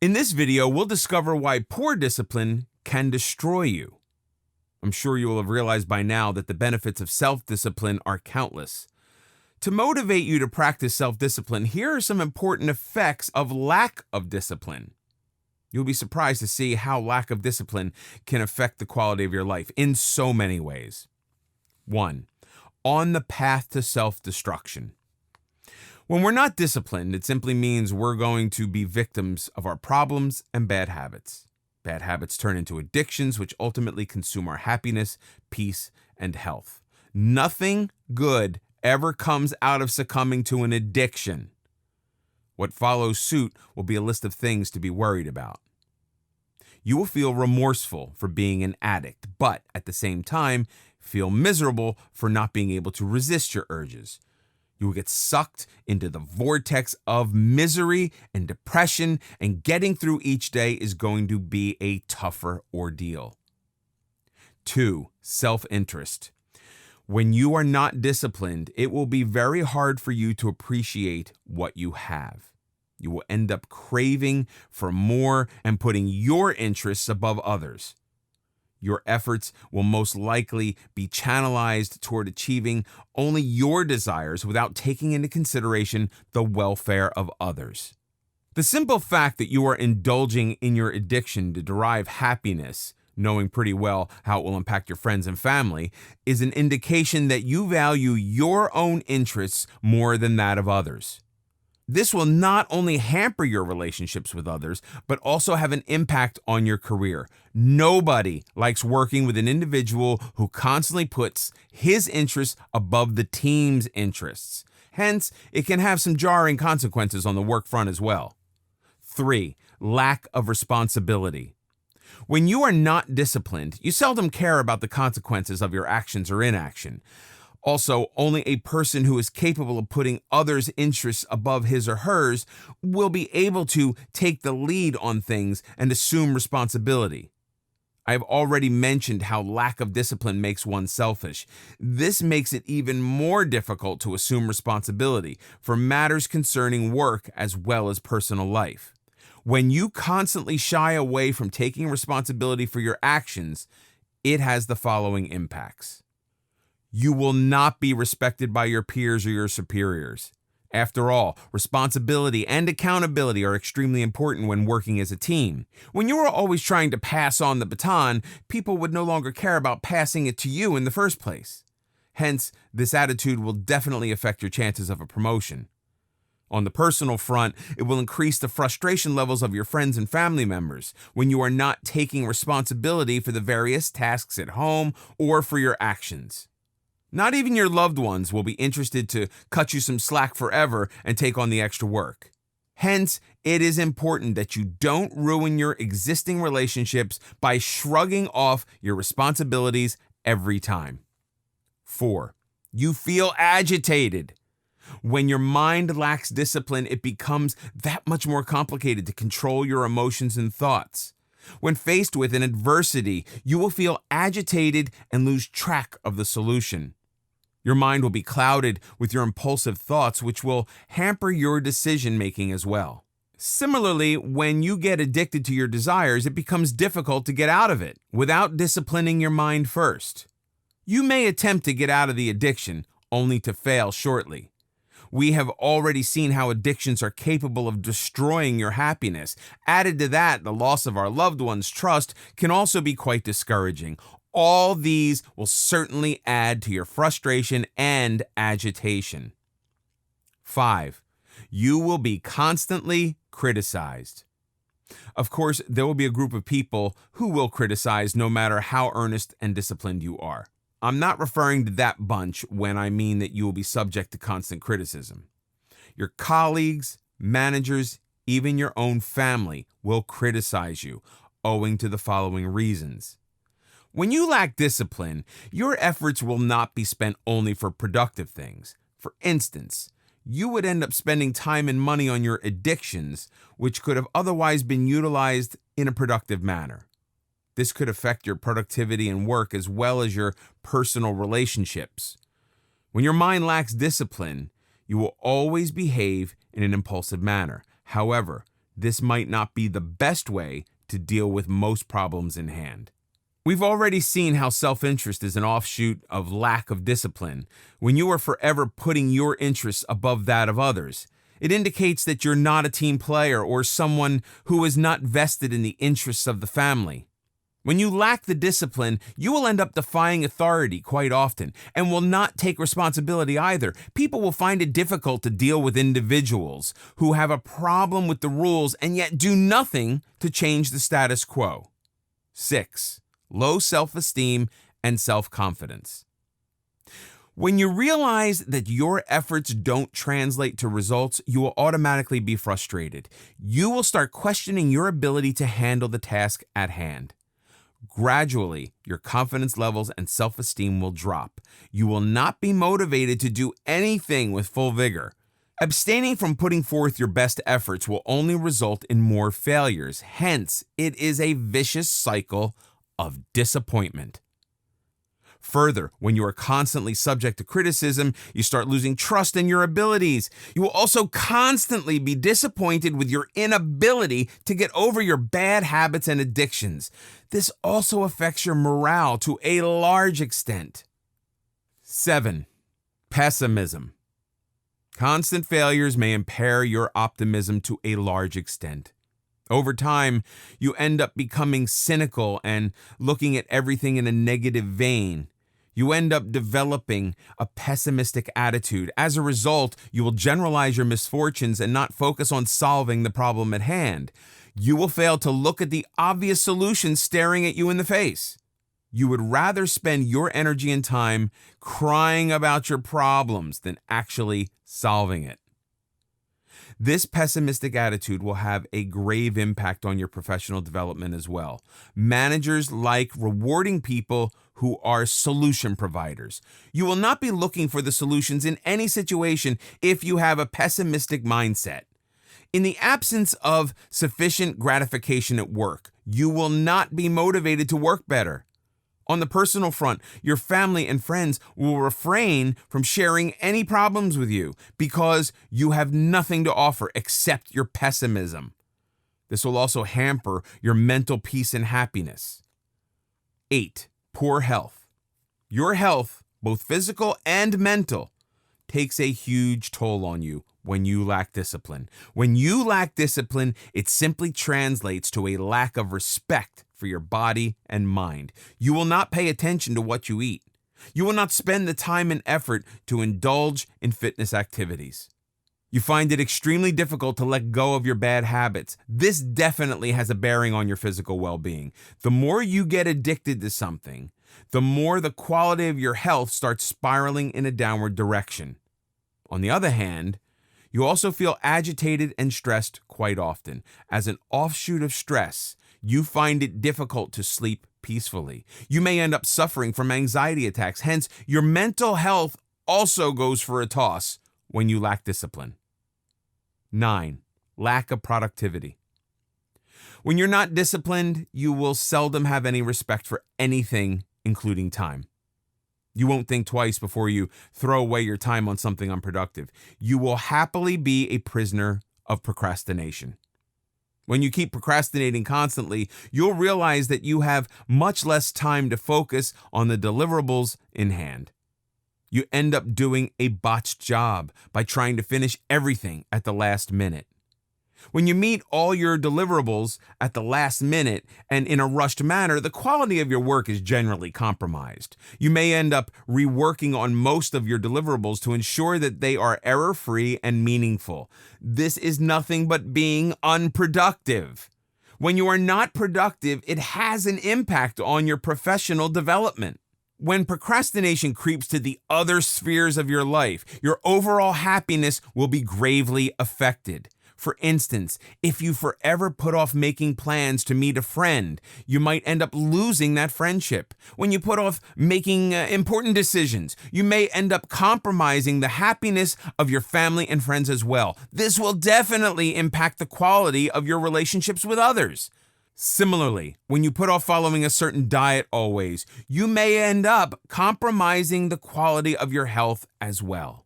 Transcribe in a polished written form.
In this video, we'll discover why poor discipline can destroy you. I'm sure you will have realized by now that the benefits of self-discipline are countless. To motivate you to practice self-discipline, here are some important effects of lack of discipline. You'll be surprised to see how lack of discipline can affect the quality of your life in so many ways. 1. On the path to self-destruction. When we're not disciplined, it simply means we're going to be victims of our problems and bad habits. Bad habits turn into addictions, which ultimately consume our happiness, peace, and health. Nothing good ever comes out of succumbing to an addiction. What follows suit will be a list of things to be worried about. You will feel remorseful for being an addict, but at the same time, feel miserable for not being able to resist your urges. You will get sucked into the vortex of misery and depression, and getting through each day is going to be a tougher ordeal. 2. Self-interest. When you are not disciplined, it will be very hard for you to appreciate what you have. You will end up craving for more and putting your interests above others. Your efforts will most likely be channelized toward achieving only your desires without taking into consideration the welfare of others. The simple fact that you are indulging in your addiction to derive happiness, knowing pretty well how it will impact your friends and family, is an indication that you value your own interests more than that of others. This will not only hamper your relationships with others, but also have an impact on your career. Nobody likes working with an individual who constantly puts his interests above the team's interests. Hence, it can have some jarring consequences on the work front as well. 3. Lack of responsibility. When you are not disciplined, you seldom care about the consequences of your actions or inaction. Also, only a person who is capable of putting others' interests above his or hers will be able to take the lead on things and assume responsibility. I have already mentioned how lack of discipline makes one selfish. This makes it even more difficult to assume responsibility for matters concerning work as well as personal life. When you constantly shy away from taking responsibility for your actions, it has the following impacts. You will not be respected by your peers or your superiors. After all, responsibility and accountability are extremely important when working as a team. When you are always trying to pass on the baton, people would no longer care about passing it to you in the first place. Hence, this attitude will definitely affect your chances of a promotion. On the personal front, it will increase the frustration levels of your friends and family members when you are not taking responsibility for the various tasks at home or for your actions. Not even your loved ones will be interested to cut you some slack forever and take on the extra work. Hence, it is important that you don't ruin your existing relationships by shrugging off your responsibilities every time. 4. You feel agitated. When your mind lacks discipline, it becomes that much more complicated to control your emotions and thoughts. When faced with an adversity, you will feel agitated and lose track of the solution. Your mind will be clouded with your impulsive thoughts, which will hamper your decision-making as well. Similarly, when you get addicted to your desires, it becomes difficult to get out of it without disciplining your mind first. You may attempt to get out of the addiction, only to fail shortly. We have already seen how addictions are capable of destroying your happiness. Added to that, the loss of our loved ones' trust can also be quite discouraging. All these will certainly add to your frustration and agitation. 5. You will be constantly criticized. Of course, there will be a group of people who will criticize no matter how earnest and disciplined you are. I'm not referring to that bunch when I mean that you will be subject to constant criticism. Your colleagues, managers, even your own family will criticize you, owing to the following reasons. When you lack discipline, your efforts will not be spent only for productive things. For instance, you would end up spending time and money on your addictions, which could have otherwise been utilized in a productive manner. This could affect your productivity and work as well as your personal relationships. When your mind lacks discipline, you will always behave in an impulsive manner. However, this might not be the best way to deal with most problems in hand. We've already seen how self-interest is an offshoot of lack of discipline. When you are forever putting your interests above that of others, it indicates that you're not a team player or someone who is not vested in the interests of the family. When you lack the discipline, you will end up defying authority quite often and will not take responsibility either. People will find it difficult to deal with individuals who have a problem with the rules and yet do nothing to change the status quo. 6. Low self-esteem and self-confidence. When you realize that your efforts don't translate to results, you will automatically be frustrated. You will start questioning your ability to handle the task at hand. Gradually, your confidence levels and self-esteem will drop. You will not be motivated to do anything with full vigor. Abstaining from putting forth your best efforts will only result in more failures. Hence, it is a vicious cycle of disappointment. Further, when you are constantly subject to criticism, you start losing trust in your abilities. You will also constantly be disappointed with your inability to get over your bad habits and addictions. This also affects your morale to a large extent. 7. Pessimism. Constant failures may impair your optimism to a large extent. Over time, you end up becoming cynical and looking at everything in a negative vein. You end up developing a pessimistic attitude. As a result, you will generalize your misfortunes and not focus on solving the problem at hand. You will fail to look at the obvious solution staring at you in the face. You would rather spend your energy and time crying about your problems than actually solving it. This pessimistic attitude will have a grave impact on your professional development as well. Managers like rewarding people who are solution providers. You will not be looking for the solutions in any situation if you have a pessimistic mindset. In the absence of sufficient gratification at work, you will not be motivated to work better. On the personal front, your family and friends will refrain from sharing any problems with you because you have nothing to offer except your pessimism. This will also hamper your mental peace and happiness. 8. Poor health. Your health, both physical and mental, takes a huge toll on you when you lack discipline. When you lack discipline, it simply translates to a lack of respect for your body and mind. You will not pay attention to what you eat. You will not spend the time and effort to indulge in fitness activities. You find it extremely difficult to let go of your bad habits. This definitely has a bearing on your physical well-being. The more you get addicted to something, the more the quality of your health starts spiraling in a downward direction. On the other hand, you also feel agitated and stressed quite often. As an offshoot of stress, you find it difficult to sleep peacefully. You may end up suffering from anxiety attacks. Hence, your mental health also goes for a toss when you lack discipline. 9. Lack of productivity. When you're not disciplined, you will seldom have any respect for anything, including time. You won't think twice before you throw away your time on something unproductive. You will happily be a prisoner of procrastination. When you keep procrastinating constantly, you'll realize that you have much less time to focus on the deliverables in hand. You end up doing a botched job by trying to finish everything at the last minute. When you meet all your deliverables at the last minute and in a rushed manner, the quality of your work is generally compromised. You may end up reworking on most of your deliverables to ensure that they are error-free and meaningful. This is nothing but being unproductive. When you are not productive, it has an impact on your professional development. When procrastination creeps to the other spheres of your life, your overall happiness will be gravely affected. For instance, if you forever put off making plans to meet a friend, you might end up losing that friendship. When you put off making important decisions, you may end up compromising the happiness of your family and friends as well. This will definitely impact the quality of your relationships with others. Similarly, when you put off following a certain diet always, you may end up compromising the quality of your health as well.